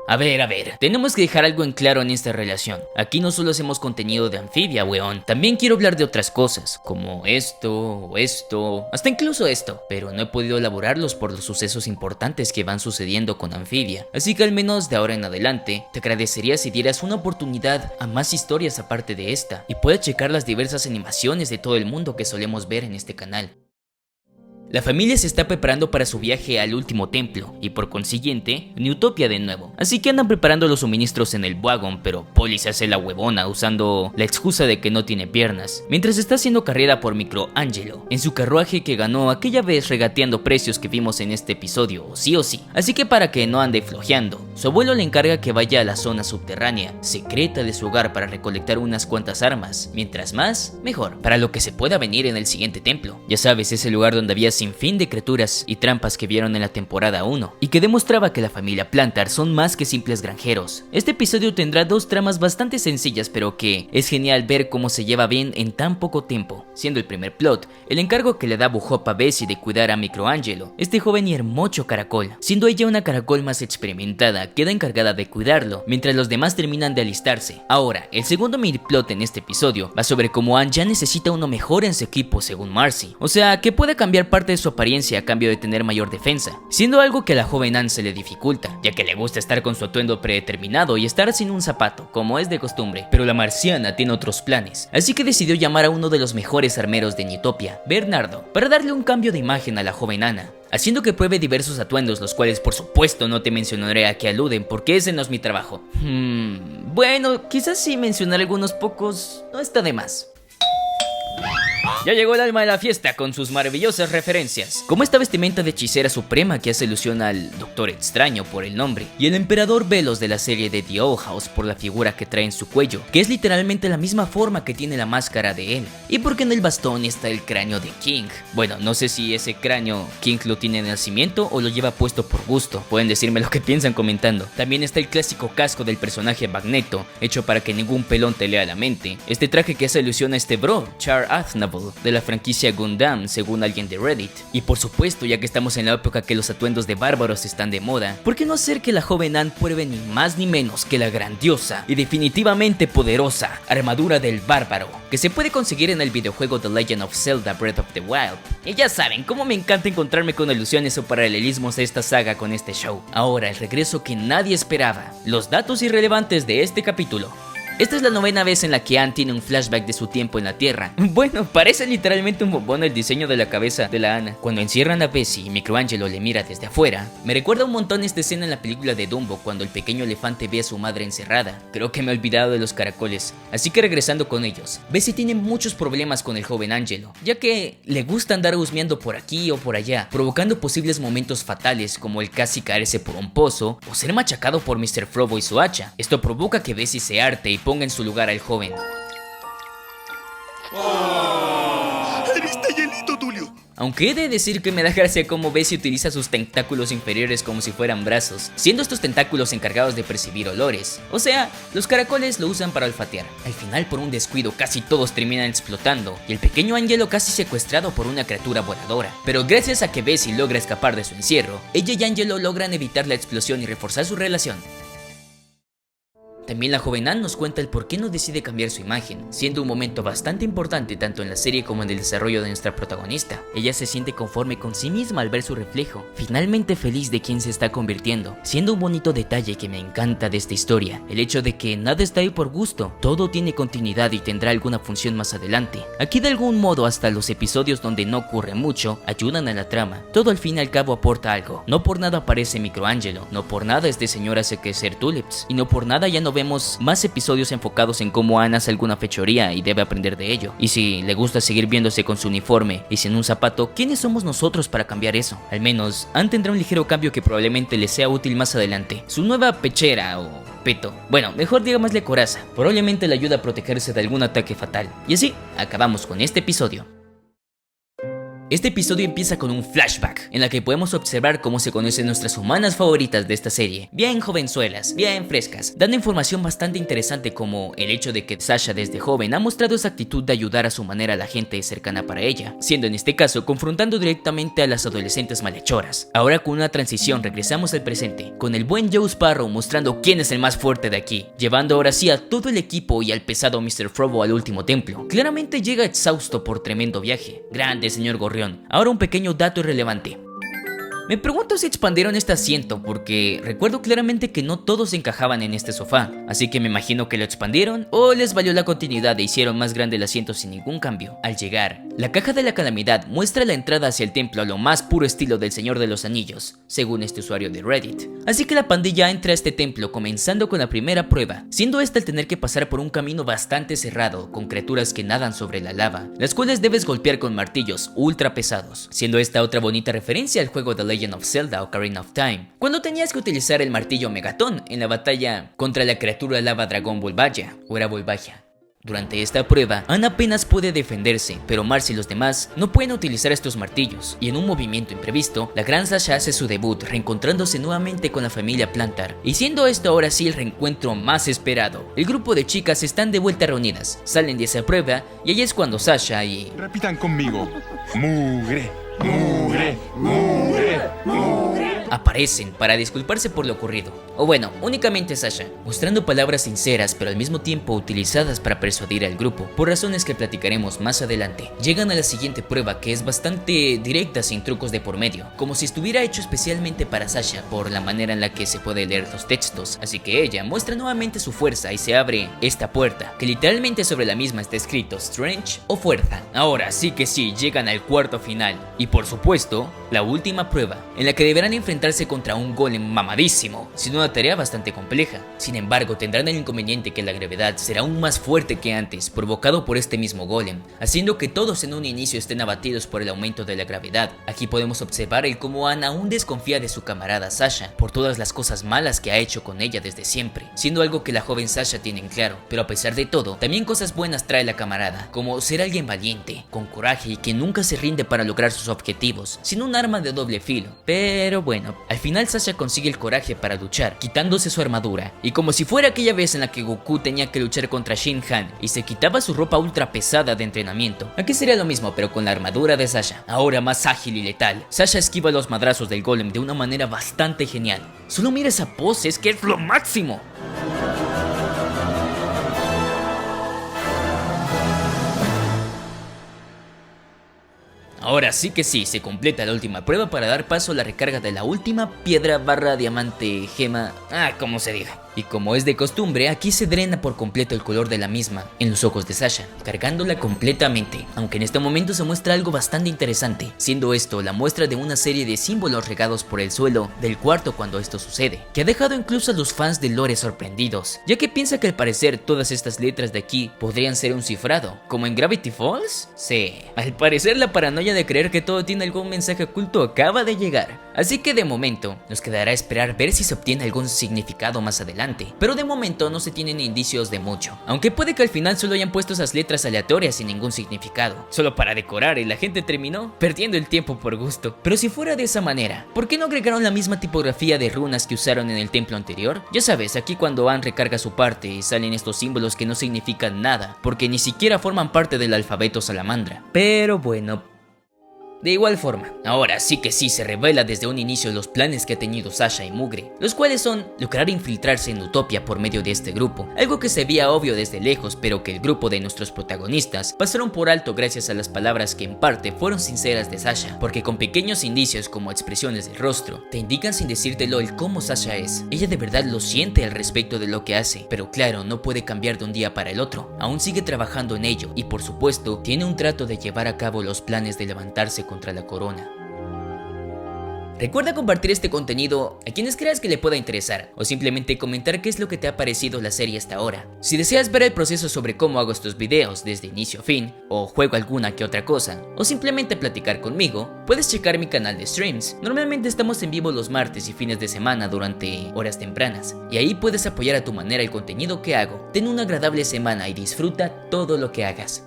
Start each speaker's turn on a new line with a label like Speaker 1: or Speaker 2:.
Speaker 1: A ver, tenemos que dejar algo en claro en esta relación. Aquí no solo hacemos contenido de Amphibia, weón. También quiero hablar de otras cosas, como esto, o esto, hasta incluso esto. Pero no he podido elaborarlos por los sucesos importantes que van sucediendo con Amphibia. Así que al menos de ahora en adelante, te agradecería si dieras una oportunidad a más historias aparte de esta. Y puedas checar las diversas animaciones de todo el mundo que solemos ver en este canal. La familia se está preparando para su viaje al último templo, y por consiguiente, Newtopia de nuevo. Así que andan preparando los suministros en el wagon, pero Polly se hace la huevona usando la excusa de que no tiene piernas, mientras está haciendo carrera por Microangelo, en su carruaje que ganó aquella vez regateando precios que vimos en este episodio, sí o sí. Así que para que no ande flojeando, su abuelo le encarga que vaya a la zona subterránea, secreta de su hogar para recolectar unas cuantas armas, mientras más, mejor, para lo que se pueda venir en el siguiente templo. Ya sabes, ese lugar donde había sin fin de criaturas y trampas que vieron en la temporada 1 y que demostraba que la familia Plantar son más que simples granjeros. Este episodio tendrá dos tramas bastante sencillas, pero que es genial ver cómo se lleva bien en tan poco tiempo, siendo el primer plot el encargo que le da Buhop a Bessie de cuidar a Microangelo, este joven y hermoso caracol. Siendo ella una caracol más experimentada, queda encargada de cuidarlo mientras los demás terminan de alistarse. Ahora, el segundo mini plot en este episodio va sobre cómo Anne ya necesita uno mejor en su equipo según Marcy, o sea que puede cambiar parte de su apariencia a cambio de tener mayor defensa, siendo algo que a la joven Anne se le dificulta, ya que le gusta estar con su atuendo predeterminado y estar sin un zapato, como es de costumbre. Pero la marciana tiene otros planes, así que decidió llamar a uno de los mejores armeros de Newtopia, Bernardo, para darle un cambio de imagen a la joven Anna, haciendo que pruebe diversos atuendos, los cuales por supuesto no te mencionaré a qué aluden porque ese no es mi trabajo. Bueno, quizás sí mencionar algunos pocos no está de más. Ya llegó el alma de la fiesta con sus maravillosas referencias, como esta vestimenta de hechicera suprema que hace alusión al Doctor Extraño por el nombre, y el emperador Velos de la serie de The Owl House por la figura que trae en su cuello, que es literalmente la misma forma que tiene la máscara de él, y porque en el bastón está el cráneo de King. Bueno, no sé si ese cráneo King lo tiene de nacimiento o lo lleva puesto por gusto, pueden decirme lo que piensan comentando. También está el clásico casco del personaje Magneto, hecho para que ningún pelón te lea la mente, este traje que hace alusión a este bro, Char Aznavour, de la franquicia Gundam según alguien de Reddit. Y por supuesto, ya que estamos en la época que los atuendos de bárbaros están de moda, ¿por qué no hacer que la joven Anne pruebe ni más ni menos que la grandiosa y definitivamente poderosa armadura del bárbaro, que se puede conseguir en el videojuego The Legend of Zelda Breath of the Wild? Y ya saben cómo me encanta encontrarme con alusiones o paralelismos a esta saga con este show. Ahora el regreso que nadie esperaba, los datos irrelevantes de este capítulo. Esta es la 9ª vez en la que Anne tiene un flashback de su tiempo en la Tierra. Bueno, parece literalmente un bombón el diseño de la cabeza de la Anna. Cuando encierran a Bessie y Microangelo le mira desde afuera, me recuerda un montón esta escena en la película de Dumbo cuando el pequeño elefante ve a su madre encerrada. Creo que me he olvidado de los caracoles, así que regresando con ellos, Bessie tiene muchos problemas con el joven Angelo, ya que le gusta andar husmeando por aquí o por allá, provocando posibles momentos fatales como el casi caerse por un pozo o ser machacado por Mr. Frobo y su hacha. Esto provoca que Bessie se harte y ponga en su lugar al joven.
Speaker 2: ¡Eres Tayelito, Tulio!
Speaker 1: Aunque he de decir que me da gracia cómo Bessie utiliza sus tentáculos inferiores como si fueran brazos, siendo estos tentáculos encargados de percibir olores. O sea, los caracoles lo usan para olfatear. Al final, por un descuido, casi todos terminan explotando y el pequeño Angelo casi secuestrado por una criatura voladora. Pero gracias a que Bessie logra escapar de su encierro, ella y Angelo logran evitar la explosión y reforzar su relación. También la joven Anne nos cuenta el por qué no decide cambiar su imagen, siendo un momento bastante importante tanto en la serie como en el desarrollo de nuestra protagonista. Ella se siente conforme con sí misma al ver su reflejo, finalmente feliz de quien se está convirtiendo, siendo un bonito detalle que me encanta de esta historia, el hecho de que nada está ahí por gusto, todo tiene continuidad y tendrá alguna función más adelante. Aquí de algún modo hasta los episodios donde no ocurre mucho ayudan a la trama, todo al fin y al cabo aporta algo. No por nada aparece Microangelo, no por nada este señor hace crecer tulips, y no por nada ya no vemos más episodios enfocados en cómo Anne hace alguna fechoría y debe aprender de ello. Y si le gusta seguir viéndose con su uniforme y sin un zapato, ¿quiénes somos nosotros para cambiar eso? Al menos, Anne tendrá un ligero cambio que probablemente le sea útil más adelante. Su nueva pechera o peto, bueno, mejor digámosle coraza, probablemente le ayuda a protegerse de algún ataque fatal. Y así, acabamos con este episodio. Este episodio empieza con un flashback, en la que podemos observar cómo se conocen nuestras humanas favoritas de esta serie, bien jovenzuelas, bien frescas, dando información bastante interesante como el hecho de que Sasha desde joven ha mostrado esa actitud de ayudar a su manera a la gente cercana para ella, siendo en este caso confrontando directamente a las adolescentes malhechoras. Ahora con una transición regresamos al presente, con el buen Joe Sparrow mostrando quién es el más fuerte de aquí, llevando ahora sí a todo el equipo y al pesado Mr. Frobo al último templo. Claramente llega exhausto por tremendo viaje. Grande señor Gorrión. Ahora un pequeño dato irrelevante. Me pregunto si expandieron este asiento porque recuerdo claramente que no todos encajaban en este sofá, así que me imagino que lo expandieron o les valió la continuidad e hicieron más grande el asiento sin ningún cambio. Al llegar, la caja de la calamidad muestra la entrada hacia el templo a lo más puro estilo del Señor de los Anillos, según este usuario de Reddit. Así que la pandilla entra a este templo comenzando con la primera prueba, siendo esta el tener que pasar por un camino bastante cerrado con criaturas que nadan sobre la lava, las cuales debes golpear con martillos ultra pesados, siendo esta otra bonita referencia al juego de Legend of Zelda Ocarina of Time, cuando tenías que utilizar el martillo Megaton en la batalla contra la criatura lava dragón Volvagia, o era Volvagia. Durante esta prueba, Anne apenas puede defenderse, pero Marcy y los demás no pueden utilizar estos martillos, y en un movimiento imprevisto, la gran Sasha hace su debut reencontrándose nuevamente con la familia Plantar, y siendo esto ahora sí el reencuentro más esperado. El grupo de chicas están de vuelta reunidas, salen de esa prueba, y ahí es cuando Sasha y...
Speaker 2: Repitan conmigo. Mugre, mugre, mugre, mugre.
Speaker 1: aparecen para disculparse por lo ocurrido, o bueno, únicamente Sasha, mostrando palabras sinceras pero al mismo tiempo utilizadas para persuadir al grupo, por razones que platicaremos más adelante. Llegan a la siguiente prueba que es bastante directa sin trucos de por medio, como si estuviera hecho especialmente para Sasha por la manera en la que se puede leer los textos, así que ella muestra nuevamente su fuerza y se abre esta puerta, que literalmente sobre la misma está escrito Strange o Fuerza. Ahora sí que sí, llegan al cuarto final, y por supuesto, la última prueba, en la que deberán enfrentarse contra un golem mamadísimo, sin una tarea bastante compleja. Sin embargo, tendrán el inconveniente que la gravedad será aún más fuerte que antes, provocado por este mismo golem, haciendo que todos en un inicio estén abatidos por el aumento de la gravedad. Aquí podemos observar el cómo Anne aún desconfía de su camarada Sasha, por todas las cosas malas que ha hecho con ella desde siempre, siendo algo que la joven Sasha tiene en claro, pero a pesar de todo, también cosas buenas trae la camarada, como ser alguien valiente, con coraje y que nunca se rinde para lograr sus objetivos, sin un arma de doble filo. Pero bueno, al final Sasha consigue el coraje para luchar, quitándose su armadura, y como si fuera aquella vez en la que Goku tenía que luchar contra Shin-Han y se quitaba su ropa ultra pesada de entrenamiento, aquí sería lo mismo pero con la armadura de Sasha, ahora más ágil y letal. Sasha esquiva los madrazos del golem de una manera bastante genial. Solo mira esa pose, es que es lo máximo. Ahora sí que sí, se completa la última prueba para dar paso a la recarga de la última piedra barra diamante gema, como se diga. Y como es de costumbre, aquí se drena por completo el color de la misma en los ojos de Sasha, cargándola completamente, aunque en este momento se muestra algo bastante interesante, siendo esto la muestra de una serie de símbolos regados por el suelo del cuarto cuando esto sucede, que ha dejado incluso a los fans de lore sorprendidos, ya que piensa que al parecer todas estas letras de aquí podrían ser un cifrado, como en Gravity Falls. Sí, al parecer la paranoia de creer que todo tiene algún mensaje oculto acaba de llegar, así que de momento nos quedará esperar ver si se obtiene algún significado más adelante. Pero de momento no se tienen indicios de mucho, aunque puede que al final solo hayan puesto esas letras aleatorias sin ningún significado, solo para decorar, y la gente terminó perdiendo el tiempo por gusto. Pero si fuera de esa manera, ¿por qué no agregaron la misma tipografía de runas que usaron en el templo anterior? Ya sabes, aquí cuando Anne recarga su parte y salen estos símbolos que no significan nada, porque ni siquiera forman parte del alfabeto salamandra. Pero bueno, de igual forma, ahora sí que sí se revela desde un inicio los planes que ha tenido Sasha y Mugre, los cuales son lograr infiltrarse en Utopia por medio de este grupo, algo que se veía obvio desde lejos pero que el grupo de nuestros protagonistas pasaron por alto gracias a las palabras que en parte fueron sinceras de Sasha, porque con pequeños indicios como expresiones del rostro, te indican sin decírtelo el cómo Sasha es. Ella de verdad lo siente al respecto de lo que hace, pero claro, no puede cambiar de un día para el otro, aún sigue trabajando en ello y por supuesto tiene un trato de llevar a cabo los planes de levantarse contra la corona. Recuerda compartir este contenido a quienes creas que le pueda interesar, o simplemente comentar qué es lo que te ha parecido la serie hasta ahora. Si deseas ver el proceso sobre cómo hago estos videos desde inicio a fin, o juego alguna que otra cosa, o simplemente platicar conmigo, puedes checar mi canal de streams. Normalmente estamos en vivo los martes y fines de semana durante horas tempranas, y ahí puedes apoyar a tu manera el contenido que hago. Ten una agradable semana y disfruta todo lo que hagas.